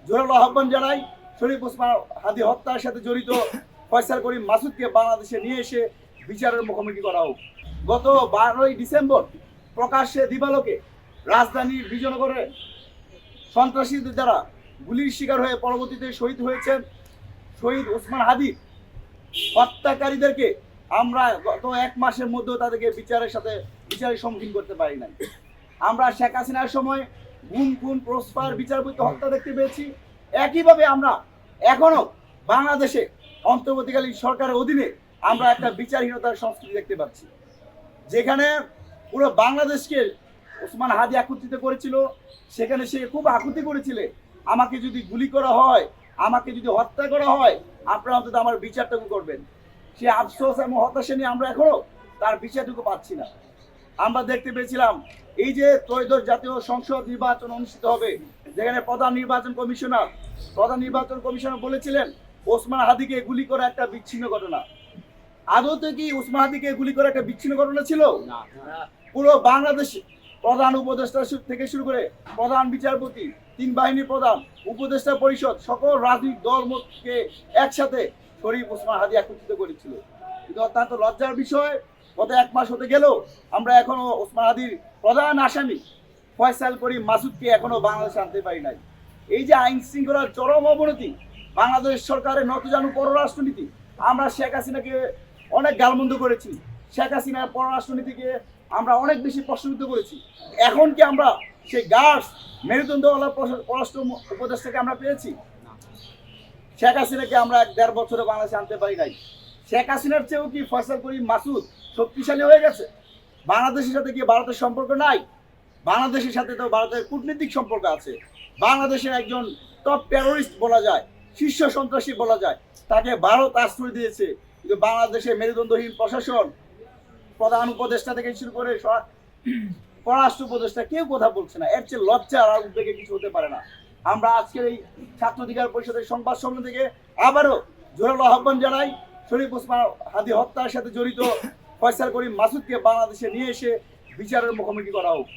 জোরালো আহ্বান জানাই শরীফ ওসমান হাদি হত্যার সাথে জড়িত ফয়সাল করিম মাসুদকে বাংলাদেশে নিয়ে এসে বিচারের মুখোমুখি করা হোক। গত 12ই ডিসেম্বর প্রকাশ্যে দিবালোকে রাজধানীর বিজয়নগরে সন্ত্রাসীদের দ্বারা গুলির শিকার হয়ে পরবর্তীতে শহীদ হয়েছেন শহীদ ওসমান হাদি হত্যাকারীদেরকে আমরা গত 1 মাসের মধ্যেও তাদেরকে বিচারের সম্মুখীন করতে পারি নাই। আমরা শেখ হাসিনার সময় গুম খুন প্রস্পার বিচারপতি হত্যা দেখতে পেয়েছি। একইভাবে আমরা এখনো বাংলাদেশে অন্তর্বর্তীকালীন সরকারের অধীনে আমরা একটা বিচারহীনতার সংস্কৃতি দেখতে পাচ্ছি, যেখানে পুরো বাংলাদেশকে ওসমান হাদি একত্রিত করেছিল। সেখানে সে খুব আকুতি করেছিল, আমাকে যদি গুলি করা হয়, আমাকে যদি হত্যা করা হয়, আপনারা অন্তত আমার বিচারটুকু করবেন। সে আফসোস এবং হতাশা নিয়ে আমরা এখনো তার বিচারটুকু পাচ্ছি না। আমরা দেখতে পেয়েছিলাম এই যে ত্রয়োদশ জাতীয় সংসদ নির্বাচন অনুষ্ঠিত হবে, যেখানে প্রধান নির্বাচন কমিশনার বলেছিলেন ওসমান হাদিকে গুলি করা একটা বিচ্ছিন্ন ঘটনা। আদতে কি ওসমান হাদিকে গুলি করা একটা বিচ্ছিন্ন ঘটনা ছিল? পুরো বাংলাদেশে প্রধান উপদেষ্টা থেকে শুরু করে প্রধান বিচারপতি, 3 বাহিনীর প্রধান, উপদেষ্টা পরিষদ, সকল রাজনৈতিক দলকে একসাথে শরীফ ওসমান হাদি একত্রিত করেছিল। কিন্তু অত্যন্ত লজ্জার বিষয়, গত 1 মাস হতে গেল আমরা এখনো ওসমান হাদির প্রধান আসামি ফয়সাল করিম মাসুদকে এখনো বাংলাদেশে আনতে পারি নাই। এই যে আইন শৃঙ্খলার চরম অবনতি, বাংলাদেশ সরকারের নতজানু পররাষ্ট্রনীতি, আমরা শেখ হাসিনাকে অনেক গালমন্দ করেছি, শেখ হাসিনার পররাষ্ট্রনীতিকে আমরা অনেক বেশি প্রশ্নবিদ্ধ করেছি। এখন কি আমরা সেই গার্ডস মেরুদণ্ডওয়ালা পররাষ্ট্র উপদেষ্টাকে আমরা পেয়েছি? শেখ হাসিনাকে আমরা 1.5 বছরে বাংলাদেশে আনতে পারি নাই। শেখ হাসিনার চেয়েও কি ফয়সাল করিম মাসুদ শক্তিশালী হয়ে গেছে? বাংলাদেশের সাথে কি ভারতের সম্পর্ক নাই? বাংলাদেশের সাথে তো ভারতের কূটনৈতিক সম্পর্ক আছে। বাংলাদেশের একজন টপ টেরোরিস্ট বলা যায়, শীর্ষ সন্ত্রাসী বলা যায়, তাকে ভারত আশ্রয় দিয়েছে। কিন্তু বাংলাদেশের মেরুদণ্ডহীন প্রশাসন, প্রধান উপদেষ্টা থেকে শুরু করে পররাষ্ট্র উপদেষ্টা কেউ কথা বলছে না। এর চেয়ে লজ্জা আর উদ্বেগে কিছু হতে পারে না। আমরা আজকের এই ছাত্র অধিকার পরিষদের সংবাদ সম্মেলন থেকে আবারও জোরালো আহ্বান জানাই শরীফ ওসমান হাদি হত্যার সাথে জড়িত ফয়সাল করিম মাসুদকে বাংলাদেশে নিয়ে এসে বিচারের মুখোমুখি করা হোক।